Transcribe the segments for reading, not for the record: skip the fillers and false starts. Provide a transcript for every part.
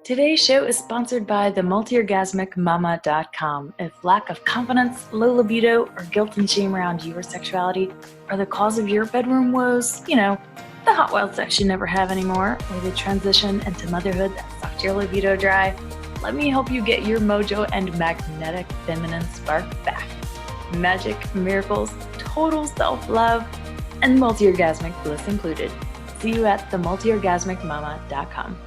Today's show is sponsored by the multiorgasmicmama.com. If lack of confidence, low libido, or guilt and shame around your sexuality are the cause of your bedroom woes, the hot wild sex you never have anymore, or the transition into motherhood that sucked your libido dry, let me help you get your mojo and magnetic feminine spark back. Magic, miracles, total self-love, and multi-orgasmic bliss included. See you at themultiorgasmicmama.com.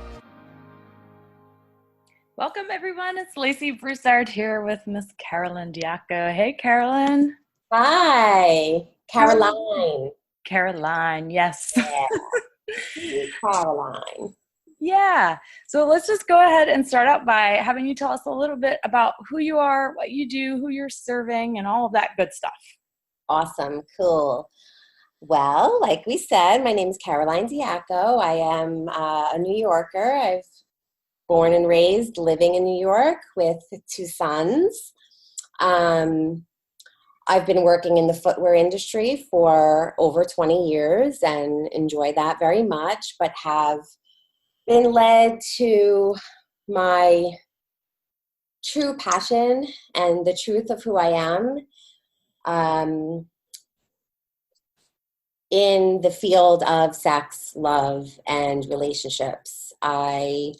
Welcome, everyone. It's Lacey Broussard here with Miss Caroline Diaco. Hey, Caroline. Hi, Caroline. Caroline, yes. Yeah, Caroline. Yeah. So let's just go ahead and start out by having you tell us a little bit about who you are, what you do, who you're serving, and all of that good stuff. Awesome. Cool. Well, like we said, my name is Caroline Diaco. I am a New Yorker. I've born and raised living in New York with two sons. I've been working in the footwear industry for over 20 years and enjoy that very much, but have been led to my true passion and the truth of who I am in the field of sex, love, and relationships. I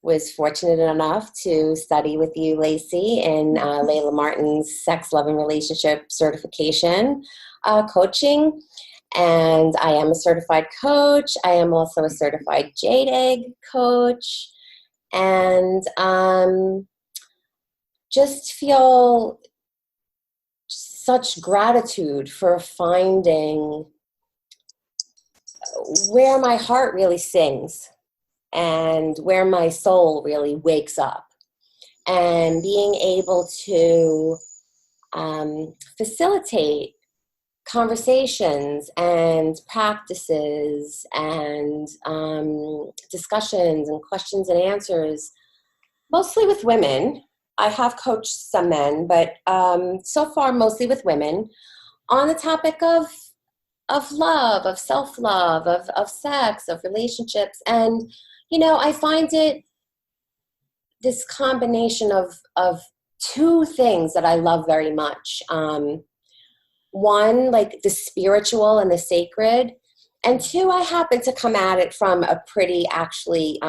was fortunate enough to study with you, Lacey, in Layla Martin's Sex, Love, and Relationship certification coaching. And I am a certified coach. I am also a certified jade egg coach. And just feel such gratitude for finding where my heart really sings and where my soul really wakes up, and being able to facilitate conversations and practices and discussions and questions and answers, mostly with women. I have coached some men, but so far mostly with women, on the topic of love, of self-love, of sex, of relationships. And I find it this combination of two things that I love very much. One, like the spiritual and the sacred. And two, I happen to come at it from a pretty actually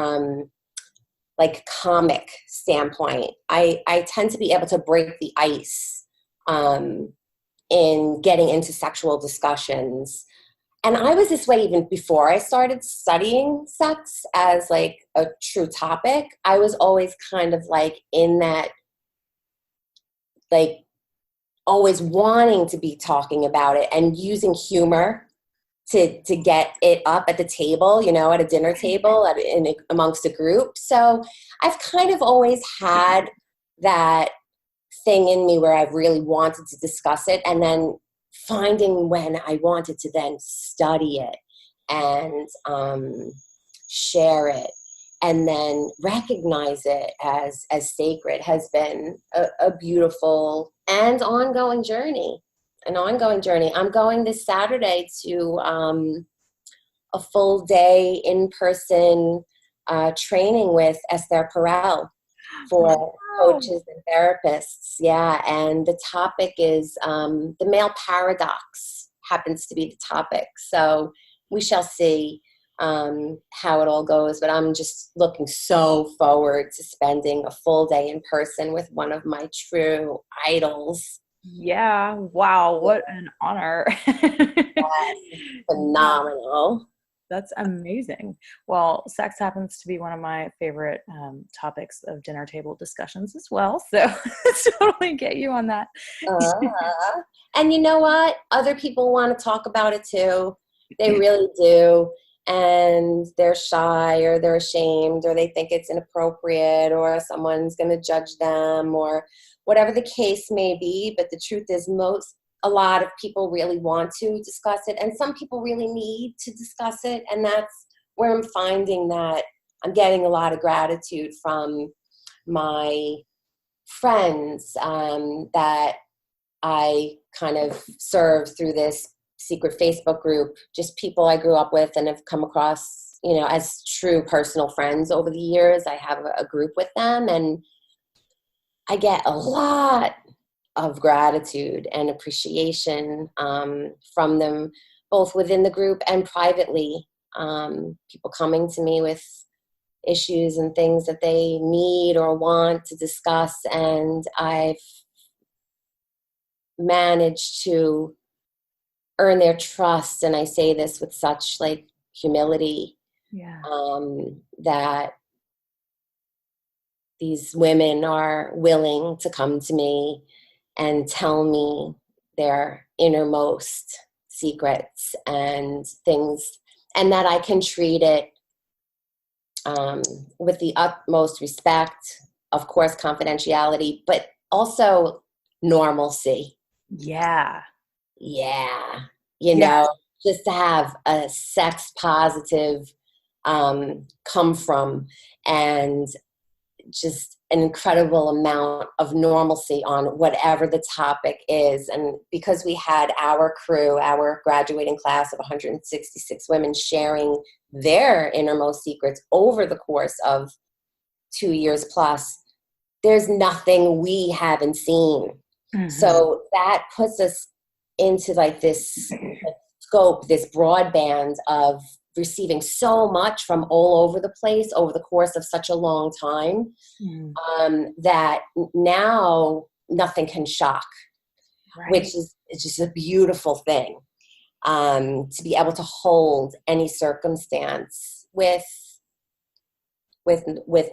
like comic standpoint. I tend to be able to break the ice in getting into sexual discussions. And I was this way even before I started studying sex as like a true topic. I was always kind of like in that, like always wanting to be talking about it and using humor to get it up at the table, at a dinner table amongst a group. So I've kind of always had that thing in me where I've really wanted to discuss it, and then finding when I wanted to then study it and share it and then recognize it as sacred has been a beautiful and ongoing journey. I'm going this Saturday to a full day in-person training with Esther Perel for coaches and therapists. Yeah. And the topic is the male paradox happens to be the topic. So we shall see how it all goes. But I'm just looking so forward to spending a full day in person with one of my true idols. Yeah. Wow. What an honor. Yes, phenomenal. That's amazing. Well, sex happens to be one of my favorite topics of dinner table discussions as well. So totally get you on that. And you know what? Other people want to talk about it too. They really do. And they're shy or they're ashamed or they think it's inappropriate or someone's going to judge them or whatever the case may be. But the truth is a lot of people really want to discuss it, and some people really need to discuss it. And that's where I'm finding that I'm getting a lot of gratitude from my friends that I kind of serve through this secret Facebook group, just people I grew up with and have come across as true personal friends over the years. I have a group with them, and I get a lot of gratitude and appreciation from them, both within the group and privately. People coming to me with issues and things that they need or want to discuss, and I've managed to earn their trust. And I say this with such humility, that these women are willing to come to me and tell me their innermost secrets and things, and that I can treat it with the utmost respect, of course, confidentiality, but also normalcy. Yeah. Yeah. Just to have a sex positive come from, and just an incredible amount of normalcy on whatever the topic is. And because we had our crew, our graduating class of 166 women sharing their innermost secrets over the course of 2 years plus, there's nothing we haven't seen. Mm-hmm. So that puts us into this scope, this broadband of receiving so much from all over the place over the course of such a long time, that now nothing can shock, which is just a beautiful thing, to be able to hold any circumstance with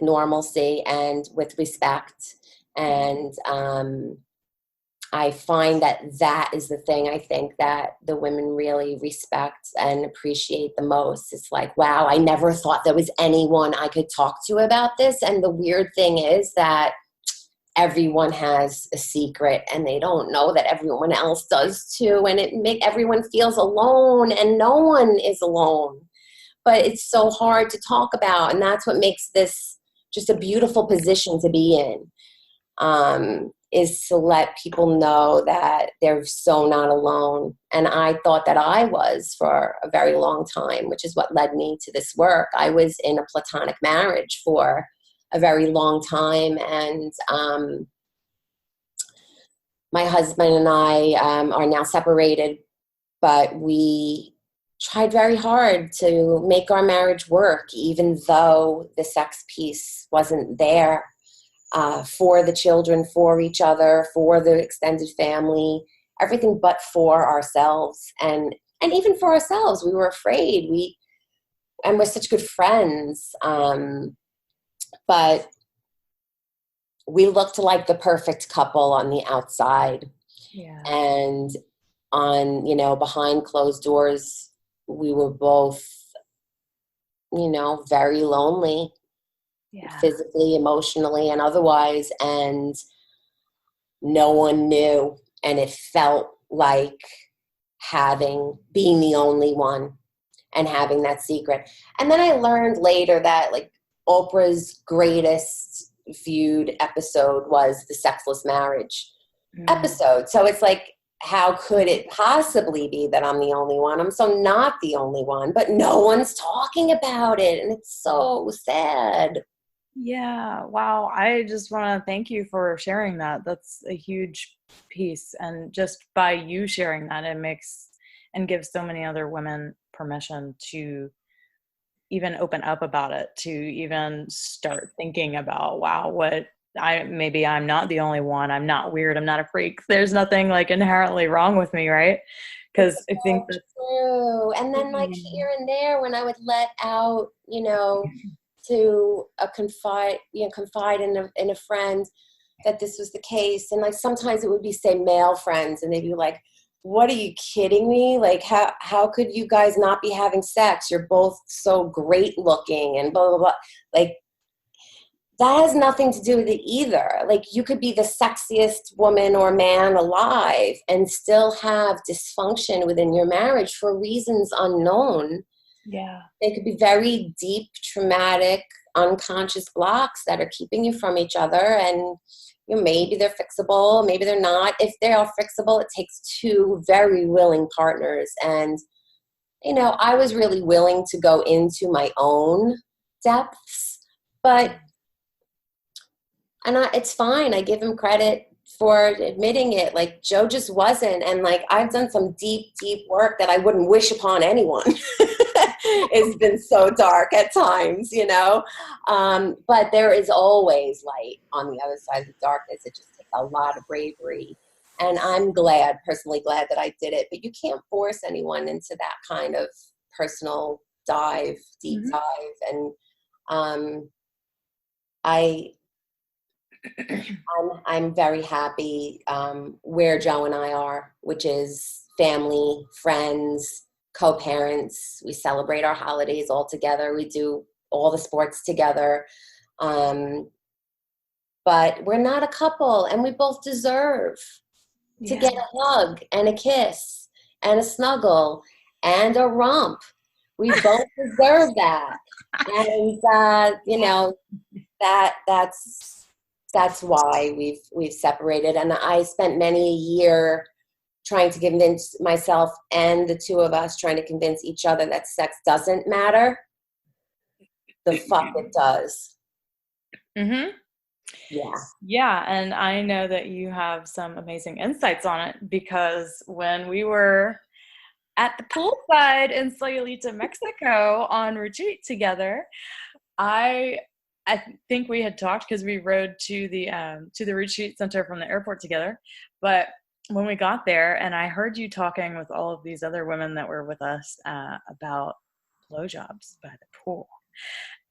normalcy and with respect. And I find that is the thing I think that the women really respect and appreciate the most. It's wow, I never thought there was anyone I could talk to about this. And the weird thing is that everyone has a secret, and they don't know that everyone else does too. And everyone feels alone, and no one is alone. But it's so hard to talk about, and that's what makes this just a beautiful position to be in. Is to let people know that they're so not alone. And I thought that I was for a very long time, which is what led me to this work. I was in a platonic marriage for a very long time, and my husband and I are now separated, but we tried very hard to make our marriage work, even though the sex piece wasn't there. For the children, for each other, for the extended family, everything but for ourselves. And even for ourselves, we were afraid. We're such good friends. But we looked like the perfect couple on the outside. Yeah. And on, behind closed doors, we were both, very lonely. Yeah. Physically, emotionally, and otherwise, and no one knew, and it felt like being the only one and having that secret. And then I learned later that Oprah's greatest viewed episode was the sexless marriage episode. So it's how could it possibly be that I'm the only one? I'm so not the only one, but no one's talking about it, and it's so sad. Yeah. Wow. I just want to thank you for sharing that. That's a huge piece. And just by you sharing that, it makes and gives so many other women permission to even open up about it, to even start thinking about, wow, maybe I'm not the only one. I'm not weird. I'm not a freak. There's nothing inherently wrong with me. Right. Because I think that's true. And then here and there, when I would let out, to confide in a friend that this was the case. And sometimes it would be, say, male friends, and they'd be like, what, are you kidding me? How could you guys not be having sex? You're both so great looking and blah, blah, blah. That has nothing to do with it either. You could be the sexiest woman or man alive and still have dysfunction within your marriage for reasons unknown. Yeah. They could be very deep, traumatic, unconscious blocks that are keeping you from each other. And maybe they're fixable, maybe they're not. If they are fixable, it takes two very willing partners. And I was really willing to go into my own depths, it's fine. I give him credit for admitting it. Like, Joe just wasn't. And like, I've done some deep, deep work that I wouldn't wish upon anyone. It's been so dark at times, but there is always light on the other side of the darkness. It just takes a lot of bravery. And I'm personally glad that I did it. But you can't force anyone into that kind of personal deep dive. And I'm very happy where Joe and I are, which is family, friends, co-parents. We celebrate our holidays all together. We do all the sports together. But we're not a couple, and we both deserve to get a hug and a kiss and a snuggle and a rump. We both deserve that. And, that's why we've separated. And I spent many a year trying to convince myself, and the two of us trying to convince each other, that sex doesn't matter. The fuck it does. Mm-hmm. Yeah, and I know that you have some amazing insights on it, because when we were at the poolside in Sayulita, Mexico on retreat together, I think we had talked, because we rode to the retreat center from the airport together. But when we got there, and I heard you talking with all of these other women that were with us about blowjobs by the pool.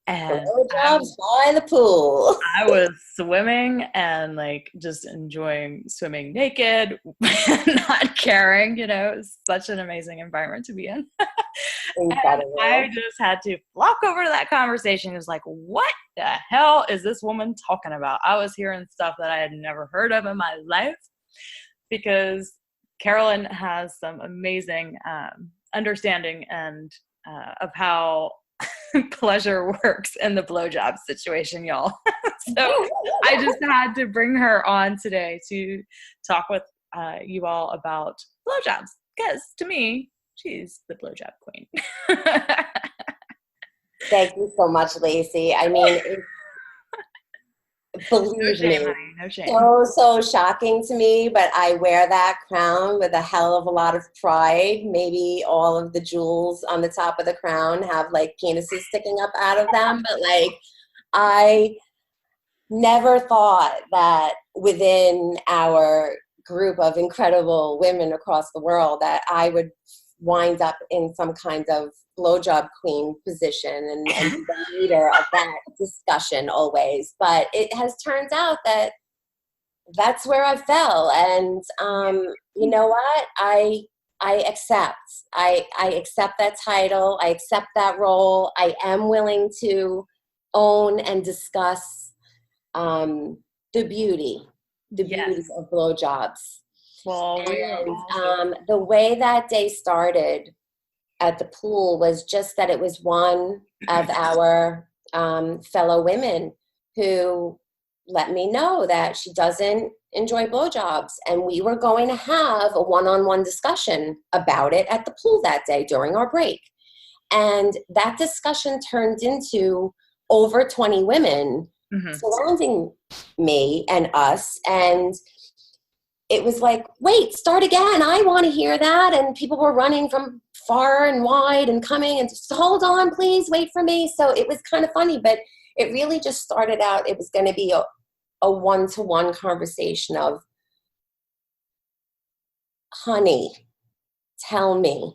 And blowjobs by the pool. I was swimming and like just enjoying swimming naked, not caring. It was such an amazing environment to be in. Incredible. I just had to flock over to that conversation. It was like, what the hell is this woman talking about? I was hearing stuff that I had never heard of in my life, because Caroline has some amazing understanding and of how pleasure works in the blowjob situation, y'all. So I just had to bring her on today to talk with you all about blowjobs, because to me, she's the blowjob queen. Thank you so much, Lacey. I mean, believe no shame, me, honey, no shame. So shocking to me, but I wear that crown with a hell of a lot of pride. Maybe all of the jewels on the top of the crown have like penises sticking up out of them, but like, I never thought that within our group of incredible women across the world that I would wind up in some kind of blowjob queen position and be the leader of that discussion always. But it has turned out that that's where I fell. And you know what? I accept. I accept that title. I accept that role. I am willing to own and discuss the beauty of blowjobs. Well, and the way that day started at the pool was just that it was one of our fellow women who let me know that she doesn't enjoy blowjobs, and we were going to have a one-on-one discussion about it at the pool that day during our break. And that discussion turned into over 20 women surrounding me and us, and it was like, wait, start again. I want to hear that. And people were running from far and wide and coming and just, hold on, please wait for me. So it was kind of funny, but it really just started out, it was going to be a one-to-one conversation of, honey, tell me,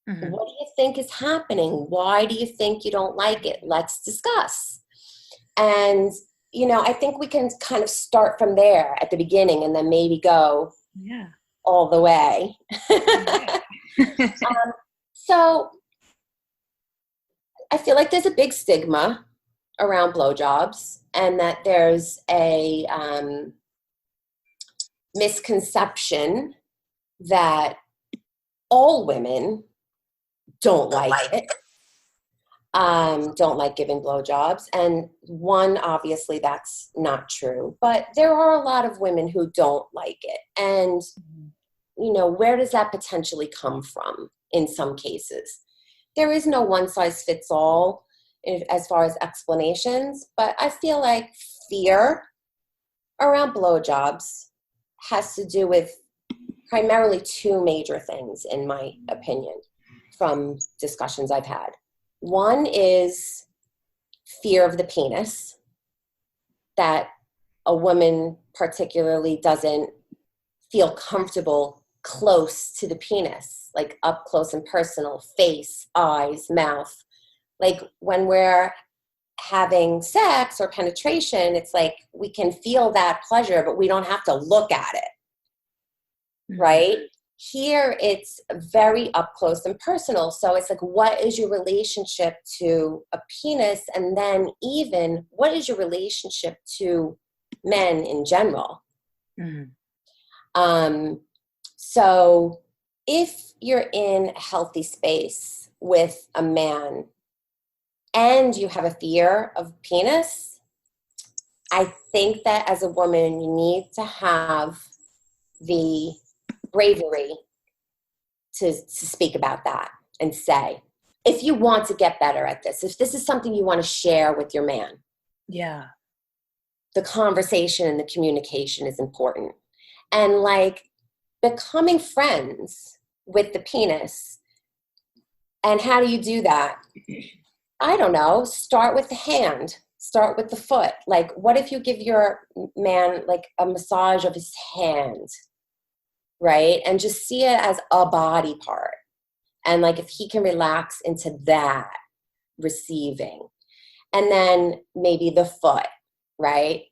what do you think is happening? Why do you think you don't like it? Let's discuss. And I think we can kind of start from there at the beginning and then maybe go all the way. So I feel like there's a big stigma around blowjobs, and that there's a misconception that all women don't like it. Don't like giving blowjobs. And one, obviously that's not true, but there are a lot of women who don't like it. And, where does that potentially come from in some cases? there is no one size fits all as far as explanations, but I feel like fear around blowjobs has to do with primarily two major things, in my opinion, from discussions I've had. One is fear of the penis, that a woman particularly doesn't feel comfortable close to the penis, like up close and personal, face, eyes, mouth. Like when we're having sex or penetration, it's like we can feel that pleasure, but we don't have to look at it, right? Here, it's very up close and personal. So it's like, what is your relationship to a penis? And then even, what is your relationship to men in general? So if you're in a healthy space with a man and you have a fear of penis, I think that as a woman, you need to have the bravery to speak about that and say, if you want to get better at this, if this is something you want to share with your man, yeah, the conversation and the communication is important. And like becoming friends with the penis. And how do you do that? I don't know. Start with the hand. Start with the foot. Like, what if you give your man like a massage of his hand, right? And just see it as a body part. And like if he can relax into that receiving. And then maybe the foot, right?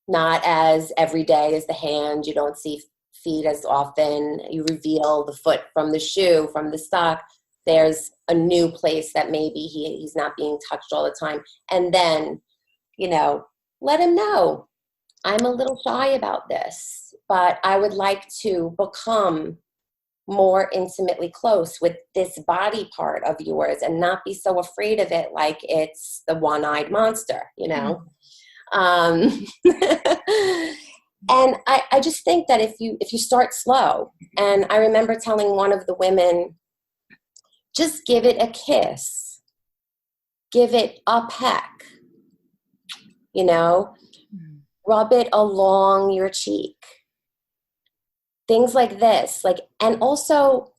Not as every day as the hand. You don't see feet as often. You reveal the foot from the shoe, from the sock. There's a new place that maybe he's not being touched all the time. And then, you know, let him know, I'm a little shy about this, but I would like to become more intimately close with this body part of yours and not be so afraid of it like it's the one-eyed monster, you know? And I just think that if you start slow, and I remember telling one of the women, just give it a kiss, give it a peck, you know, rub it along your cheek, things like this, like, and also,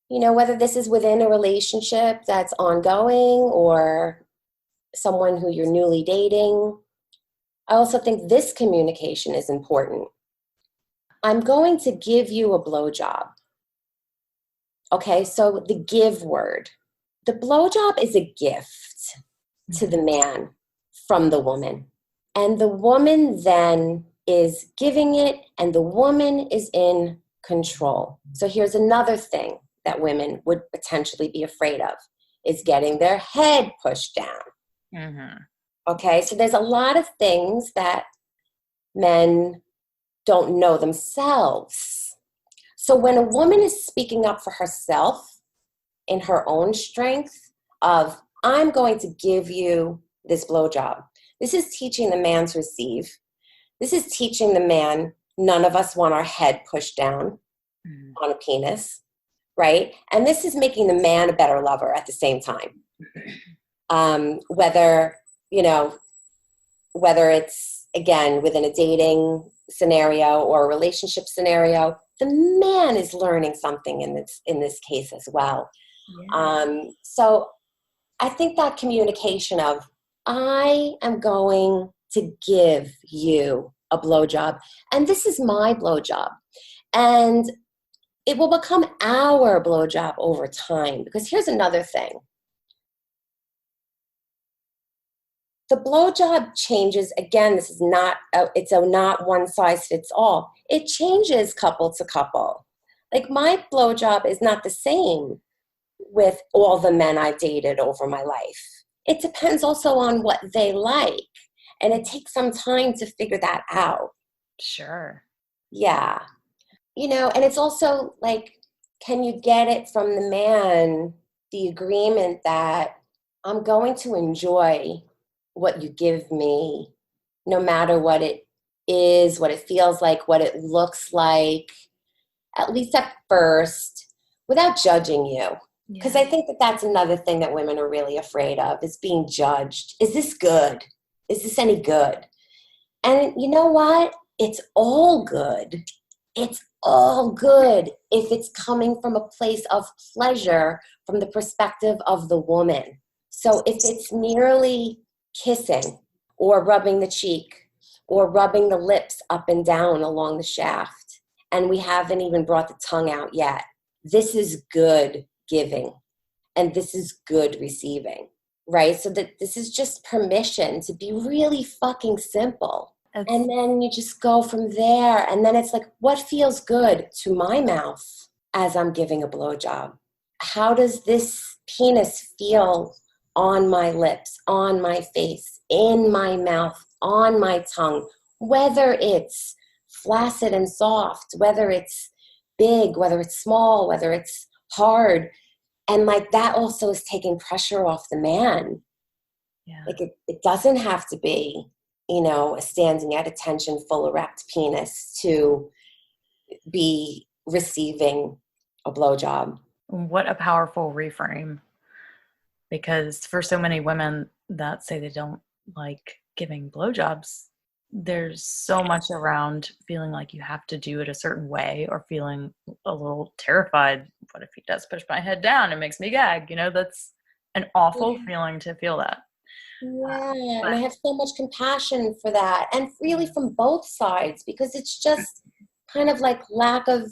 you know, whether this is within a relationship that's ongoing or someone who you're newly dating, I also think this communication is important. I'm going to give you a blowjob. Okay, so the give word. The blowjob is a gift to the man from the woman. And the woman then is giving it, and the woman is in control. So here's another thing that women would potentially be afraid of, is getting their head pushed down. Okay, so there's a lot of things that men don't know themselves. So when a woman is speaking up for herself in her own strength of, I'm going to give you this blowjob, this is teaching the man to receive. This is teaching the man, none of us want our head pushed down on a penis, right? And this is making the man a better lover at the same time. Whether it's, again, within a dating scenario or a relationship scenario, the man is learning something in this case as well. Yeah. So I think that communication of, I am going to give you a blowjob, and this is my blowjob, and it will become our blowjob over time. Because here's another thing. The blowjob changes, again, this is not, it's not one size fits all. It changes couple to couple. Like my blowjob is not the same with all the men I've dated over my life. It depends also on what they like. And it takes some time to figure that out. Sure. Yeah. You know, and it's also like, can you get it from the man, the agreement that I'm going to enjoy what you give me, no matter what it is, what it feels like, what it looks like, at least at first, without judging you. Because Yeah. I think that that's another thing that women are really afraid of, is being judged. Is this good? Is this any good? And you know what? It's all good. It's all good if it's coming from a place of pleasure from the perspective of the woman. So if it's merely kissing or rubbing the cheek or rubbing the lips up and down along the shaft, and we haven't even brought the tongue out yet, this is good giving and this is good receiving, right? So that this is just permission to be really fucking simple. It's And then you just go from there. And then it's like, what feels good to my mouth as I'm giving a blowjob? How does this penis feel on my lips, on my face, in my mouth, on my tongue? Whether it's flaccid and soft, whether it's big, whether it's small, whether it's hard. And like that also is taking pressure off the man. yeah. Like it doesn't have to be, a standing at attention, full erect penis to be receiving a blowjob. What a powerful reframe. Because for so many women that say they don't like giving blowjobs, there's so much around feeling like you have to do it a certain way, or feeling a little terrified. What if he does push my head down? It makes me gag. That's an awful feeling to feel that. Yeah, and I But have so much compassion for that. And really from both sides, because it's just kind of like lack of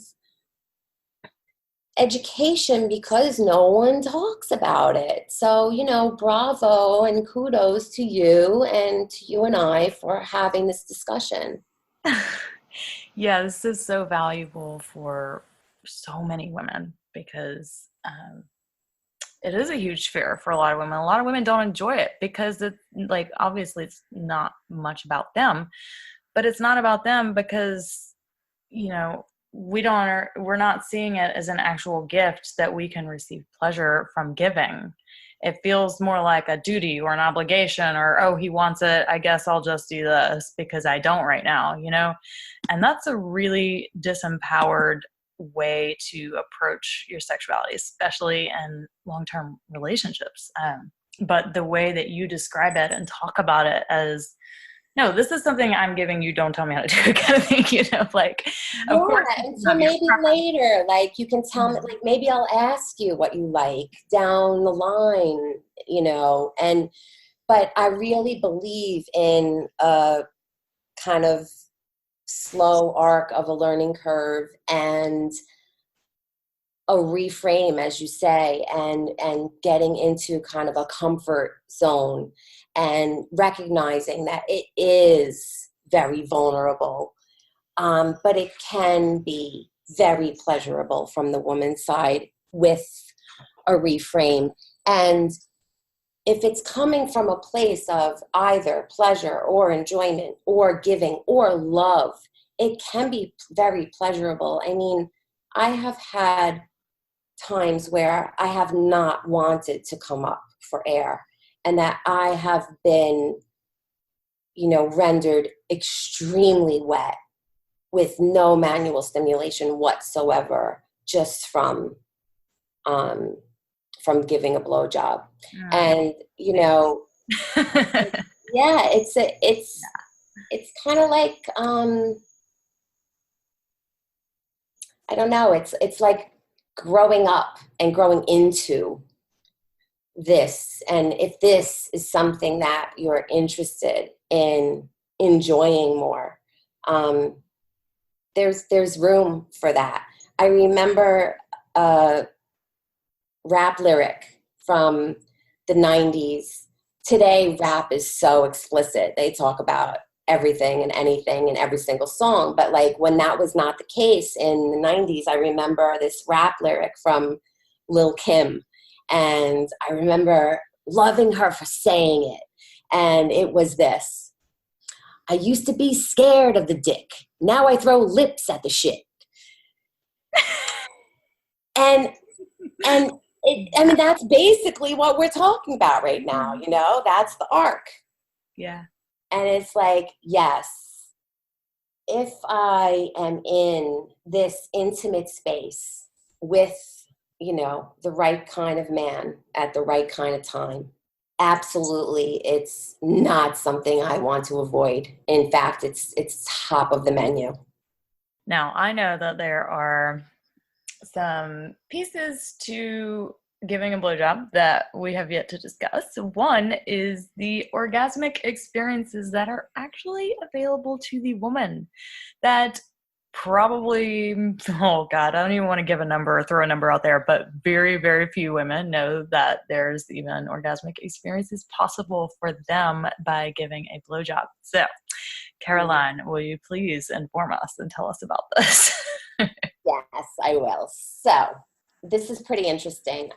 education because no one talks about it. So, bravo and kudos to you and to you and I for having this discussion. yeah, this is so valuable for so many women, because it is a huge fear for a lot of women. A lot of women don't enjoy it because obviously it's not much about them, but it's not about them because, we're not seeing it as an actual gift that we can receive pleasure from giving. It feels more like a duty or an obligation, or, oh, he wants it, I guess I'll just do this because I don't right now, and that's a really disempowered way to approach your sexuality, especially in long-term relationships. But the way that you describe it and talk about it as, no, this is something I'm giving you, don't tell me how to do it, kind of thing, of Yeah, course you and can so have your maybe preference. later, like you can tell me, like maybe I'll ask you what you like down the line, but I really believe in a kind of slow arc of a learning curve and a reframe, as you say, and getting into kind of a comfort zone and recognizing that it is very vulnerable, but it can be very pleasurable from the woman's side with a reframe. And if it's coming from a place of either pleasure or enjoyment or giving or love, it can be very pleasurable. I mean, I have had times where I have not wanted to come up for air, and that I have been, rendered extremely wet with no manual stimulation whatsoever, just from giving a blowjob. And yeah, it's kind of like I don't know. It's like growing up and growing into this. And if this is something that you're interested in enjoying more, there's room for that. I remember a rap lyric from the 90s. Today, rap is so explicit. They talk about everything and anything in every single song. But like when that was not the case in the 90s, I remember this rap lyric from Lil Kim. And I remember loving her for saying it. And it was this: I used to be scared of the dick. Now I throw lips at the shit. And I mean, that's basically what we're talking about right now. That's the arc. Yeah. And it's like, yes, if I am in this intimate space with the right kind of man at the right kind of time. Absolutely, it's not something I want to avoid. In fact, it's top of the menu. Now, I know that there are some pieces to giving a blowjob that we have yet to discuss. One is the orgasmic experiences that are actually available to the woman that probably, oh God, I don't even want to give a number or throw a number out there, but very, very few women know that there's even orgasmic experiences possible for them by giving a blowjob. So, Caroline, will you please inform us and tell us about this? Yes, I will. So, this is pretty interesting.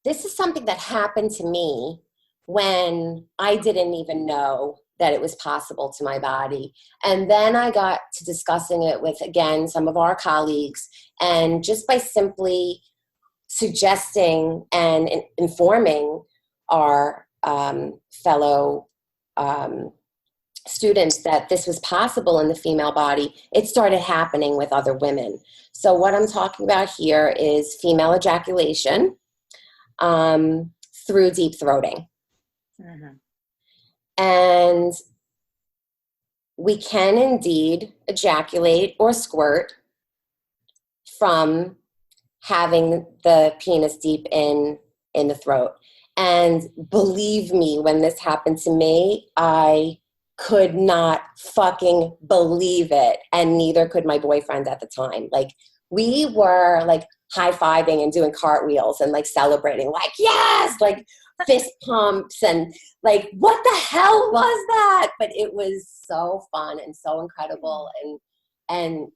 This is something that happened to me when I didn't even know that it was possible to my body. And then I got to discussing it with, again, some of our colleagues. And just by simply suggesting and informing our fellow students that this was possible in the female body, it started happening with other women. So what I'm talking about here is female ejaculation through deep throating. Mm-hmm. And we can indeed ejaculate or squirt from having the penis deep in the throat. And believe me, when this happened to me, I could not fucking believe it. And neither could my boyfriend at the time. Like, we were like high-fiving and doing cartwheels and like celebrating, like, yes, like fist pumps and like, what the hell was that? But it was so fun and so incredible, and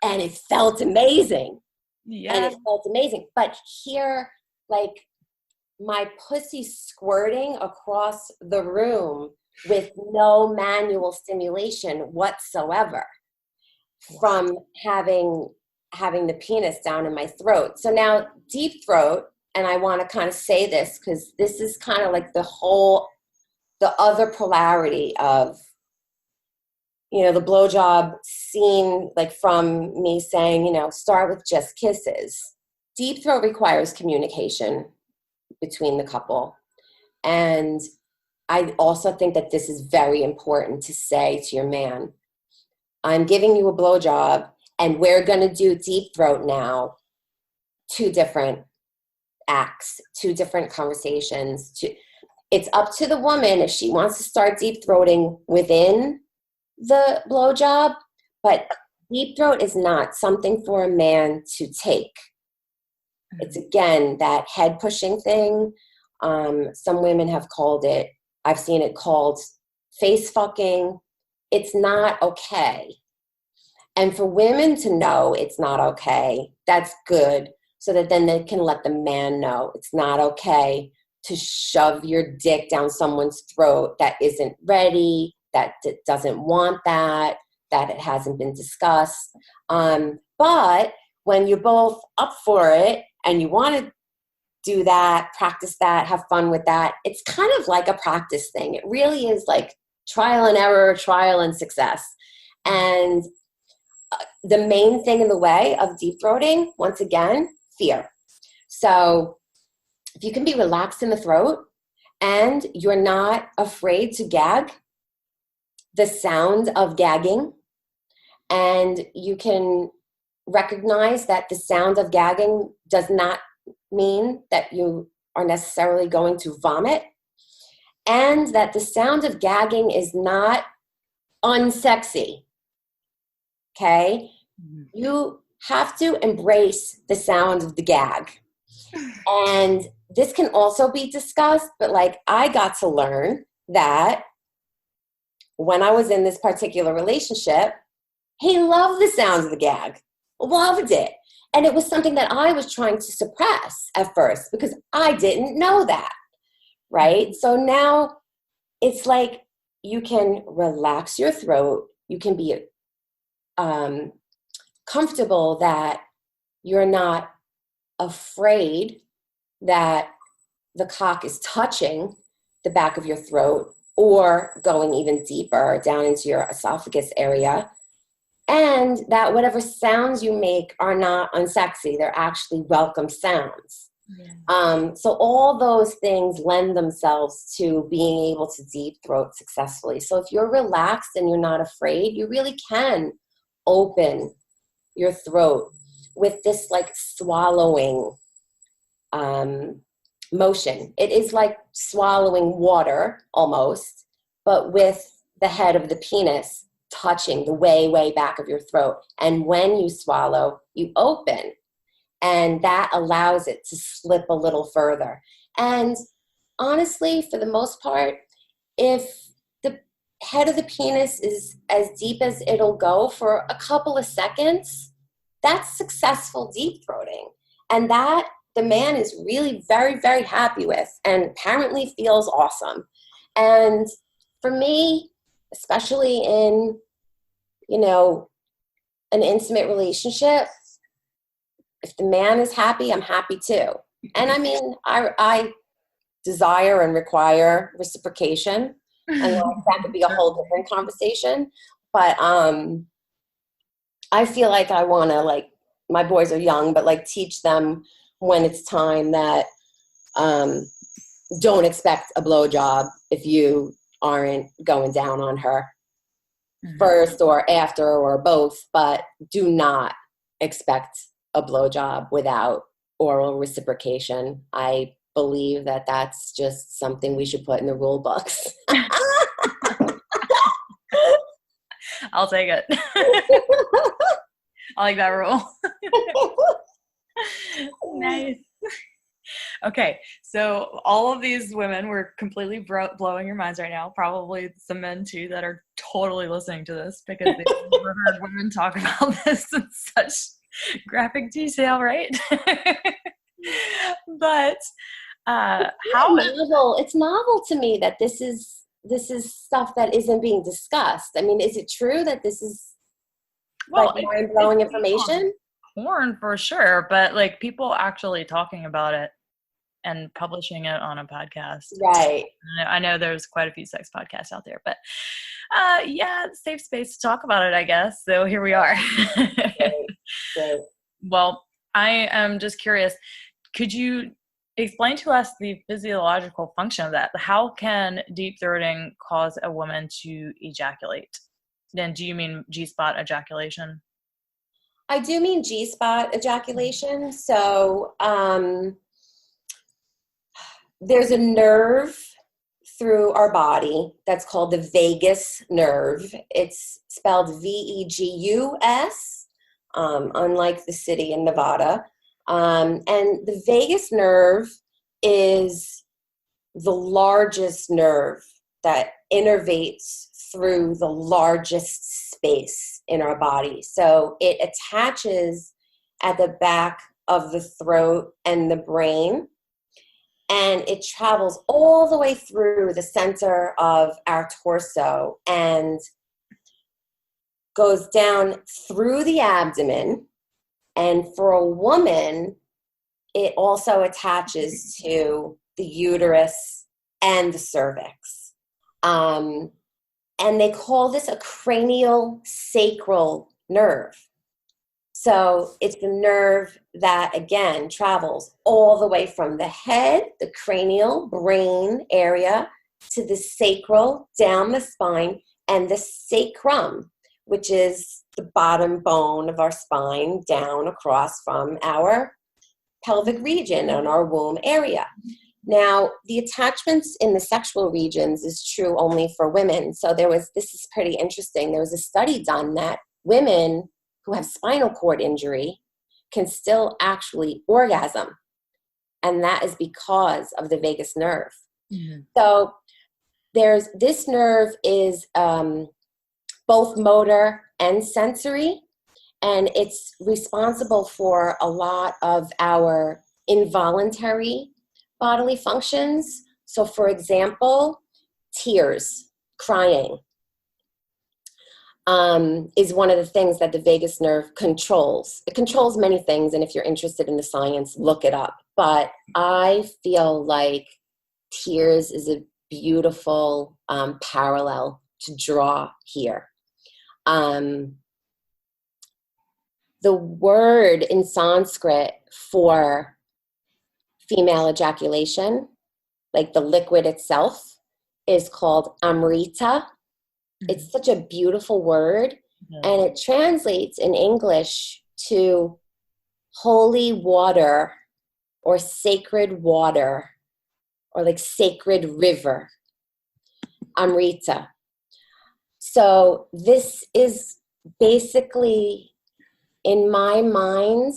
it felt amazing. Yeah. And it felt amazing. But here, like, my pussy squirting across the room with no manual stimulation whatsoever from having the penis down in my throat. So now deep throat, and I want to kind of say this because this is kind of like the other polarity of, the blowjob scene, like from me saying, start with just kisses. Deep throat requires communication between the couple. And I also think that this is very important to say to your man, I'm giving you a blowjob and we're going to do deep throat now. 2 different acts, 2 different conversations. It's up to the woman if she wants to start deep throating within the blowjob, but deep throat is not something for a man to take. It's, again, that head pushing thing. Some women have called it, I've seen it called face fucking. It's not okay. And for women to know it's not okay, that's good, so that then they can let the man know it's not okay to shove your dick down someone's throat that isn't ready, that doesn't want that it hasn't been discussed. But when you're both up for it and you want to do that, practice that, have fun with that, it's kind of like a practice thing. It really is like trial and error, trial and success. And the main thing in the way of deep throating, once again, fear. So if you can be relaxed in the throat and you're not afraid to gag, the sound of gagging, and you can recognize that the sound of gagging does not mean that you are necessarily going to vomit, and that the sound of gagging is not unsexy. Okay? You have to embrace the sound of the gag. And this can also be discussed, but like, I got to learn that when I was in this particular relationship, he loved the sound of the gag, loved it. And it was something that I was trying to suppress at first because I didn't know that, right? So now it's like you can relax your throat. You can be comfortable that you're not afraid that the cock is touching the back of your throat or going even deeper down into your esophagus area. And that whatever sounds you make are not unsexy. They're actually welcome sounds. Yeah. So all those things lend themselves to being able to deep throat successfully. So if you're relaxed and you're not afraid, you really can open your throat with this like swallowing motion. It is like swallowing water almost, but with the head of the penis touching the way, way back of your throat. And when you swallow, you open. And that allows it to slip a little further. And honestly, for the most part, if the head of the penis is as deep as it'll go for a couple of seconds, that's successful deep throating. And that the man is really very, very happy with and apparently feels awesome. And for me, especially in, an intimate relationship, if the man is happy, I'm happy too. And I mean, I desire and require reciprocation. And that could be a whole different conversation. But I feel like I want to, like, my boys are young, but like teach them when it's time that don't expect a blowjob if you aren't going down on her first or after or both, but do not expect a blowjob without oral reciprocation. I believe that that's just something we should put in the rule books. I'll take it. I like that rule. Nice. Okay, so all of these women were completely blowing your minds right now. Probably some men too that are totally listening to this because they've never heard women talk about this in such graphic detail, right? But it's novel to me that this is stuff that isn't being discussed. I mean, is it true that this is mind-blowing information? Porn for sure, but like people actually talking about it and publishing it on a podcast. Right. I know there's quite a few sex podcasts out there, but yeah, safe space to talk about it, I guess. So here we are. Great. Well, I am just curious. Could you explain to us the physiological function of that? How can deep throating cause a woman to ejaculate? Then do you mean G-spot ejaculation? I do mean G-spot ejaculation. So there's a nerve through our body that's called the vagus nerve. It's spelled VEGUS, unlike the city in Nevada. And the vagus nerve is the largest nerve that innervates through the largest space in our body. So it attaches at the back of the throat and the brain, and it travels all the way through the center of our torso and goes down through the abdomen. And for a woman, it also attaches to the uterus and the cervix. And they call this a cranial sacral nerve. So it's the nerve that, again, travels all the way from the head, the cranial brain area, to the sacral, down the spine, and the sacrum, which is the bottom bone of our spine, down across from our pelvic region and our womb area. Now, the attachments in the sexual regions is true only for women. So this is pretty interesting. There was a study done that women who have spinal cord injury can still actually orgasm. And that is because of the vagus nerve. Mm-hmm. So this nerve is both motor and sensory, and it's responsible for a lot of our involuntary bodily functions. So for example, tears, crying, is one of the things that the vagus nerve controls. It controls many things, and if you're interested in the science, look it up. But I feel like tears is a beautiful parallel to draw here. The word in Sanskrit for female ejaculation, like the liquid itself, is called amrita. It's such a beautiful word, and it translates in English to holy water or sacred water or like sacred river, amrita. So this is basically, in my mind,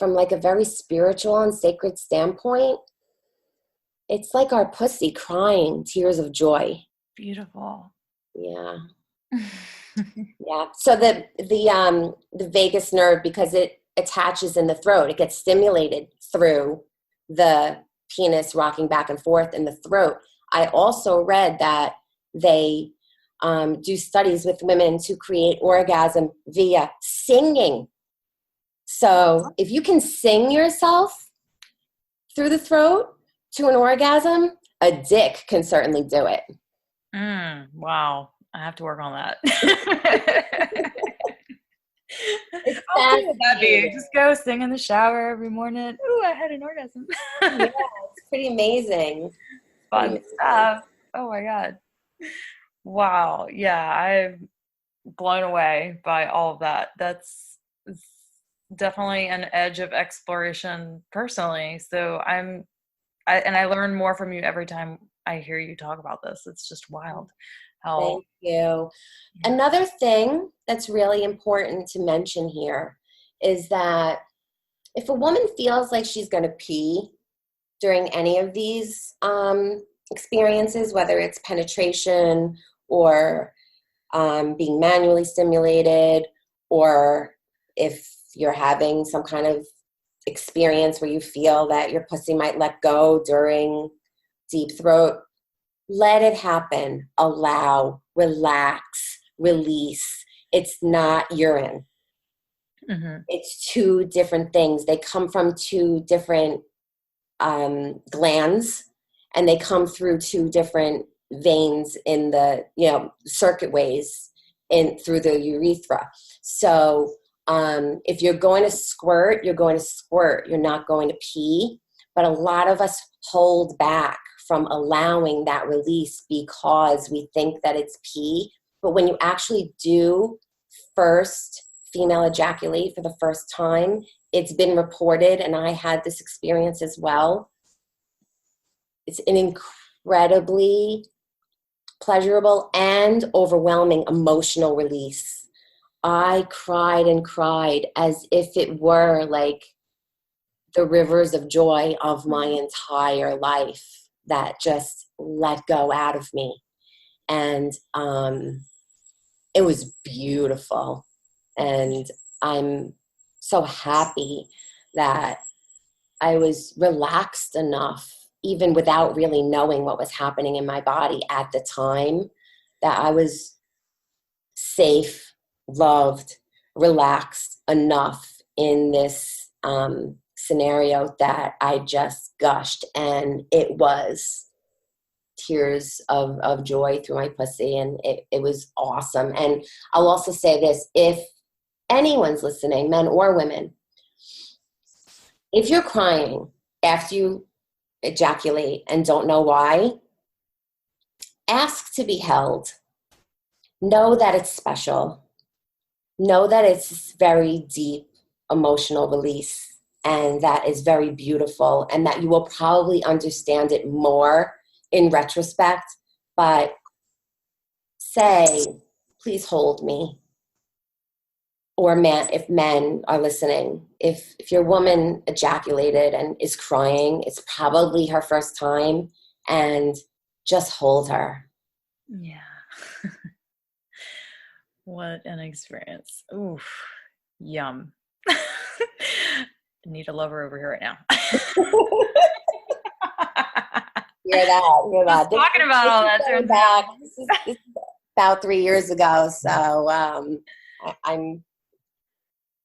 from like a very spiritual and sacred standpoint, it's like our pussy crying tears of joy. Beautiful. Yeah. Yeah. So the vagus nerve, because it attaches in the throat, it gets stimulated through the penis rocking back and forth in the throat. I also read that they do studies with women to create orgasm via singing. So if you can sing yourself through the throat to an orgasm, a dick can certainly do it. Wow. I have to work on that. How cool would that be? Just go sing in the shower every morning. Ooh, I had an orgasm. Yeah, it's pretty amazing. Fun stuff. Oh my God. Wow. Yeah, I'm blown away by all of that. That's definitely an edge of exploration personally. So I learn more from you every time I hear you talk about this. It's just wild. Thank you. Yeah. Another thing that's really important to mention here is that if a woman feels like she's going to pee during any of these experiences, whether it's penetration or being manually stimulated, or if you're having some kind of experience where you feel that your pussy might let go during deep throat, let it happen. Allow, relax, release. It's not urine. Mm-hmm. It's two different things. They come from two different glands, and they come through two different veins in the circuit ways in through the urethra. So if you're going to squirt, you're going to squirt. You're not going to pee. But a lot of us hold back from allowing that release because we think that it's pee. But when you actually do first female ejaculate for the first time, it's been reported, and I had this experience as well. It's an incredibly pleasurable and overwhelming emotional release. I cried and cried as if it were like the rivers of joy of my entire life that just let go out of me. And it was beautiful. And I'm so happy that I was relaxed enough, even without really knowing what was happening in my body at the time, that I was safe, loved, relaxed enough in this scenario that I just gushed, and it was tears of joy through my pussy, and it was awesome. And I'll also say this, if anyone's listening, men or women, if you're crying after you ejaculate and don't know why, ask to be held. Know that it's special. Know that it's very deep emotional release, and that is very beautiful, and that you will probably understand it more in retrospect. But say, please hold me. Or man, if men are listening, if your woman ejaculated and is crying, it's probably her first time, and just hold her. Yeah. What an experience. Oof. Yum. Need a lover over here right now. Hear that. Just talking about all that turns out. This is about 3 years ago, so I'm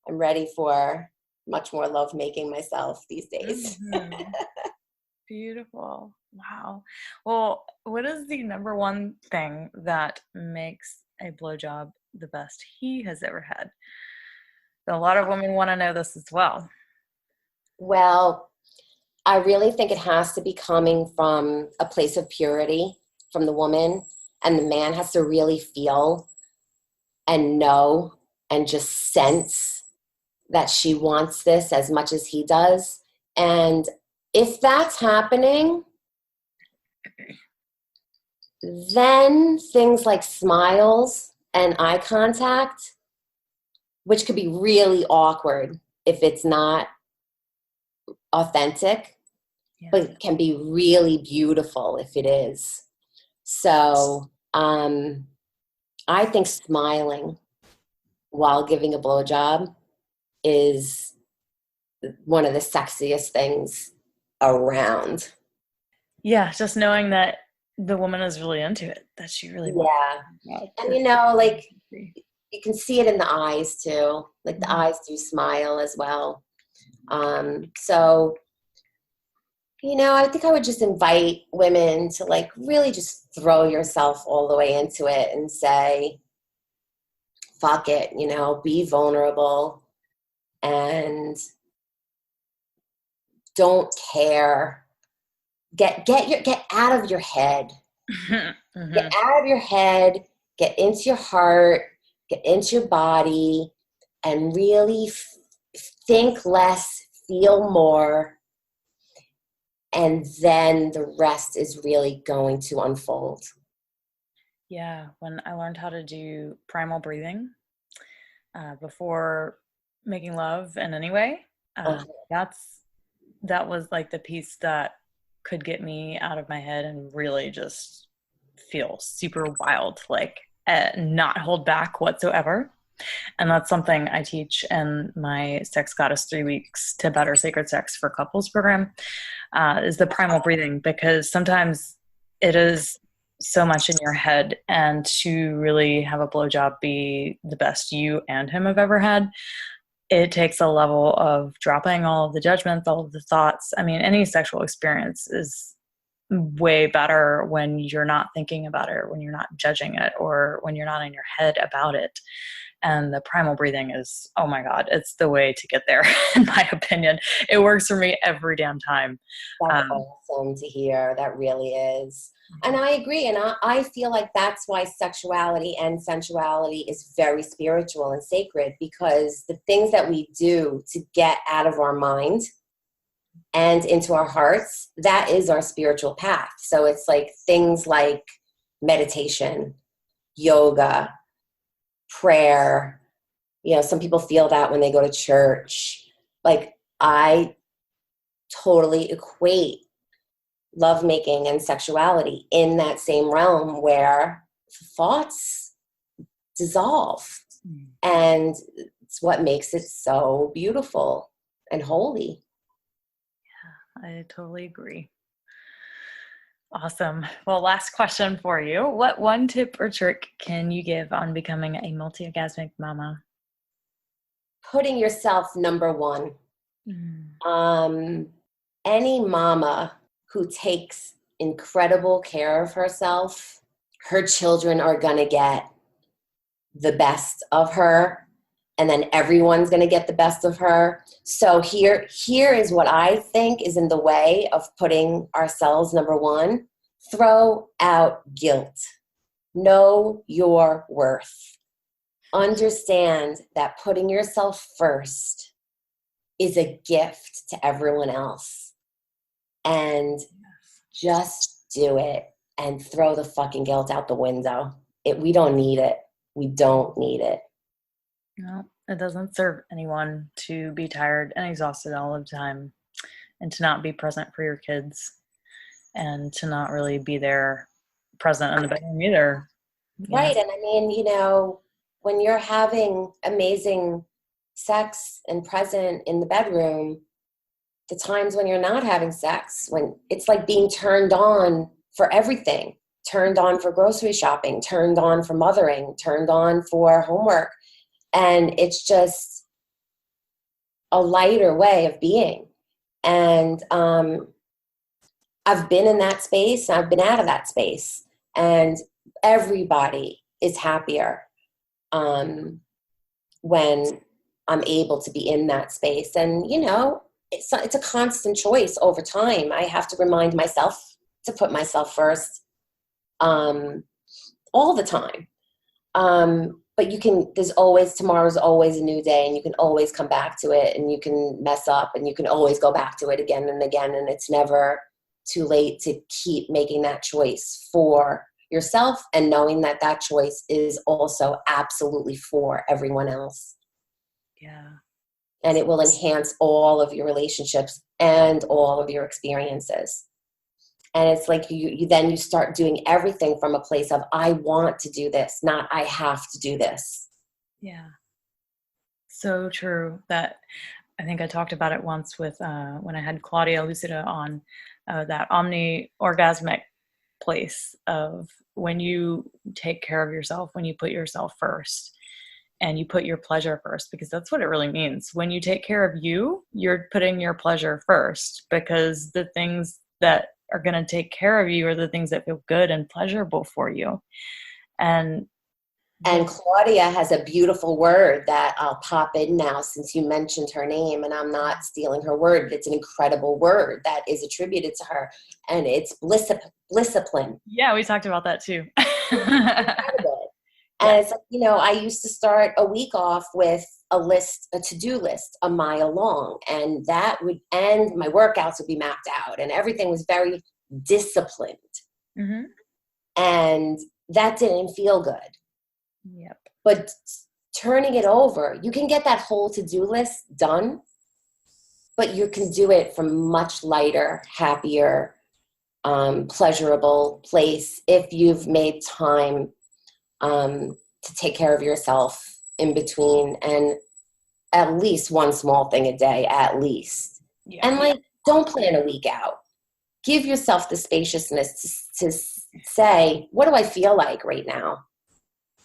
ready for much more love making myself these days. Mm-hmm. Beautiful. Wow. Well, what is the number one thing that makes a blowjob the best he has ever had? A lot of women want to know this as well. Well, I really think it has to be coming from a place of purity from the woman, and the man has to really feel and know and just sense that she wants this as much as he does. And if that's happening, then things like smiles and eye contact, which could be really awkward if it's not authentic, Yeah. but can be really beautiful if it is. So I think smiling while giving a blowjob is one of the sexiest things around. Yeah, just knowing that the woman is really into it, that she really wants it. And you know, like, you can see it in the eyes too. Like the eyes do smile as well. So, you know, I think I would just invite women to like really just throw yourself all the way into it and say, fuck it, you know, be vulnerable and don't care. Get out of your head. Mm-hmm. Get out of your head, get into your heart, get into your body, and really think less, feel more, and then the rest is really going to unfold. Yeah, when I learned how to do primal breathing before making love in any way, that was like the piece that could get me out of my head and really just feel super wild, like not hold back whatsoever. And that's something I teach in my Sex Goddess 3 Weeks to Better Sacred Sex for Couples program, is the primal breathing, because sometimes it is so much in your head, and to really have a blowjob be the best you and him have ever had, it takes a level of dropping all of the judgments, all of the thoughts. I mean, any sexual experience is way better when you're not thinking about it, or when you're not judging it, or when you're not in your head about it. And the primal breathing is, oh my God, it's the way to get there, in my opinion. It works for me every damn time. That's awesome to hear. That really is. And I agree. And I feel like that's why sexuality and sensuality is very spiritual and sacred, because the things that we do to get out of our mind and into our hearts, that is our spiritual path. So it's like things like meditation, yoga, prayer. You know, some people feel that when they go to church. Like, I totally equate lovemaking and sexuality in that same realm where thoughts dissolve. And it's what makes it so beautiful and holy. Yeah, I totally agree. Awesome. Well, last question for you. What one tip or trick can you give on becoming a multi-orgasmic mama? Putting yourself number one. Any mama who takes incredible care of herself, her children are going to get the best of her, and then everyone's going to get the best of her. So here is what I think is in the way of putting ourselves number one. Throw out guilt. Know your worth. Understand that putting yourself first is a gift to everyone else. And just do it and throw the fucking guilt out the window. We don't need it. We don't need it. No, it doesn't serve anyone to be tired and exhausted all the time, and to not be present for your kids, and to not really be there present in the bedroom either. Right. And I mean, you know, when you're having amazing sex and present in the bedroom, the times when you're not having sex, when it's like being turned on for everything, turned on for grocery shopping, turned on for mothering, turned on for homework. And it's just a lighter way of being. And I've been in that space, and I've been out of that space. And everybody is happier when I'm able to be in that space. And, it's a constant choice over time. I have to remind myself to put myself first all the time. But tomorrow's always a new day, and you can always come back to it, and you can mess up, and you can always go back to it again and again. And it's never too late to keep making that choice for yourself, and knowing that that choice is also absolutely for everyone else. Yeah. And it will enhance all of your relationships and all of your experiences. And it's like you start doing everything from a place of, I want to do this, not I have to do this. Yeah. So true. That I think I talked about it once with when I had Claudia Lucida on, that orgasmic place of when you take care of yourself, when you put yourself first and you put your pleasure first, because that's what it really means. When you take care of you, you're putting your pleasure first, because the things that are going to take care of you are the things that feel good and pleasurable for you. And Claudia has a beautiful word that I'll pop in now, since you mentioned her name, and I'm not stealing her word, but it's an incredible word that is attributed to her, and it's blissipline. Yeah, we talked about that too. And it's like, I used to start a week off with a to-do list, a mile long, and that would end, my workouts would be mapped out, and everything was very disciplined. Mm-hmm. And that didn't feel good. Yep. But turning it over, you can get that whole to-do list done, but you can do it from much lighter, happier, pleasurable place if you've made time to take care of yourself in between, and at least one small thing a day, at least. Yeah. And don't plan a week out. Give yourself the spaciousness to say, what do I feel like right now?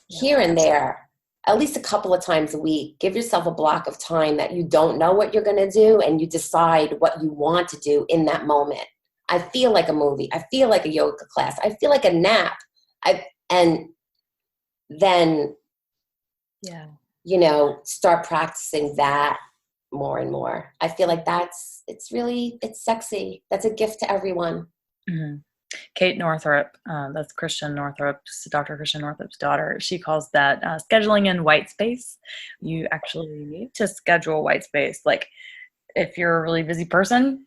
Yeah. Here and there, at least a couple of times a week, give yourself a block of time that you don't know what you're going to do, and you decide what you want to do in that moment. I feel like a movie. I feel like a yoga class. I feel like a nap. And then, start practicing that more and more. I feel like it's sexy. That's a gift to everyone. Mm-hmm. Kate Northrup, that's Christian Northrup, Dr. Christian Northrup's daughter. She calls that scheduling in white space. You actually need to schedule white space. Like, if you're a really busy person,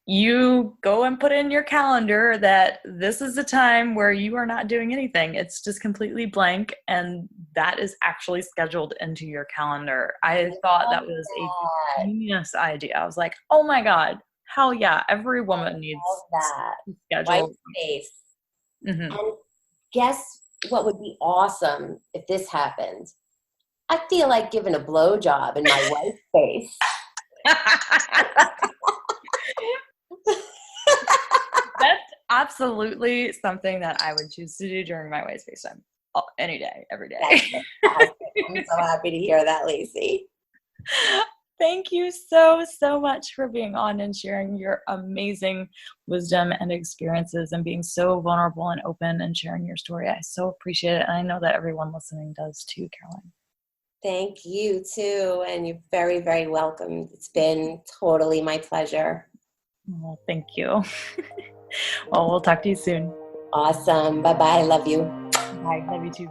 you go and put in your calendar that this is the time where you are not doing anything. It's just completely blank, and that is actually scheduled into your calendar. I thought that was a genius idea. I was like, oh my God, hell yeah, every woman needs that schedule. White space. Mm-hmm. And guess what would be awesome if this happened? I feel like giving a blowjob in my white space. That's absolutely something that I would choose to do during my white space time. Any day, every day. Awesome. I'm so happy to hear that, Lacey. Thank you so, so much for being on and sharing your amazing wisdom and experiences, and being so vulnerable and open and sharing your story. I so appreciate it. And I know that everyone listening does too, Caroline. Thank you too. And you're very, very welcome. It's been totally my pleasure. Well, thank you. Well, we'll talk to you soon. Awesome. Bye-bye. Love you. Bye. Love you too.